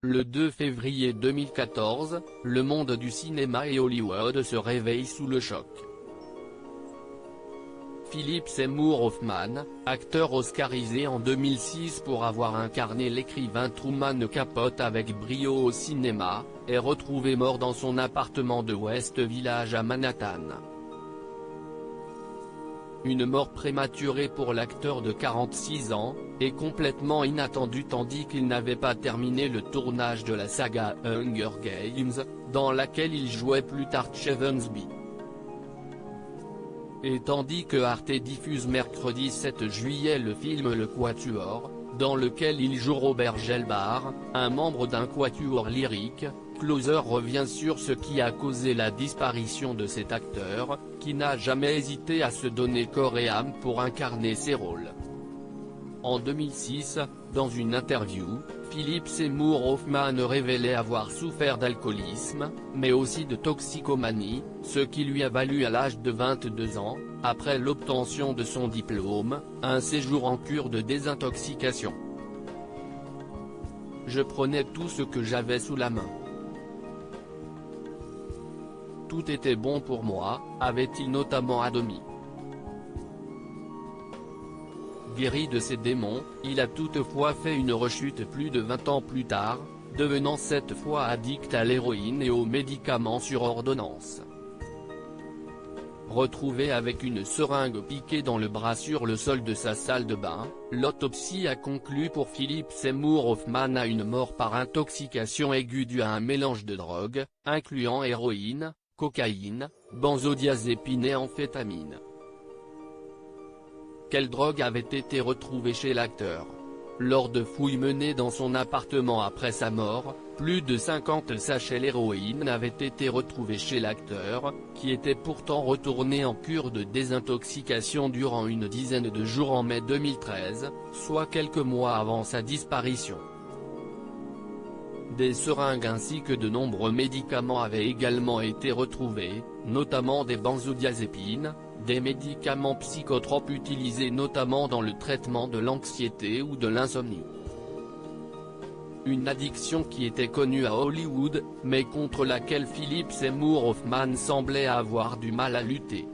Le 2 février 2014, le monde du cinéma et Hollywood se réveille sous le choc. Philip Seymour Hoffman, acteur oscarisé en 2006 pour avoir incarné l'écrivain Truman Capote avec brio au cinéma, est retrouvé mort dans son appartement de West Village à Manhattan. Une mort prématurée pour l'acteur de 46 ans, et complètement inattendue tandis qu'il n'avait pas terminé le tournage de la saga Hunger Games, dans laquelle il jouait Plutarch Chevensby. Et tandis que Arte diffuse mercredi 7 juillet le film Le Quatuor, dans lequel il joue Robert Gelbar, un membre d'un quatuor lyrique, Closer revient sur ce qui a causé la disparition de cet acteur, qui n'a jamais hésité à se donner corps et âme pour incarner ses rôles. En 2006, dans une interview, Philip Seymour Hoffman révélait avoir souffert d'alcoolisme, mais aussi de toxicomanie, ce qui lui a valu à l'âge de 22 ans, après l'obtention de son diplôme, un séjour en cure de désintoxication. Je prenais tout ce que j'avais sous la main. Tout était bon pour moi, avait-il notamment admis. Guéri de ses démons, il a toutefois fait une rechute plus de 20 ans plus tard, devenant cette fois addict à l'héroïne et aux médicaments sur ordonnance. Retrouvé avec une seringue piquée dans le bras sur le sol de sa salle de bain, l'autopsie a conclu pour Philip Seymour Hoffman à une mort par intoxication aiguë due à un mélange de drogues, incluant héroïne, cocaïne, benzodiazépine et amphétamine. Quelle drogue avait été retrouvée chez l'acteur? Lors de fouilles menées dans son appartement après sa mort, plus de 50 sachets d'héroïne avaient été retrouvés chez l'acteur, qui était pourtant retourné en cure de désintoxication durant une dizaine de jours en mai 2013, soit quelques mois avant sa disparition. Des seringues ainsi que de nombreux médicaments avaient également été retrouvés, notamment des benzodiazépines, des médicaments psychotropes utilisés notamment dans le traitement de l'anxiété ou de l'insomnie. Une addiction qui était connue à Hollywood, mais contre laquelle Philip Seymour Hoffman semblait avoir du mal à lutter.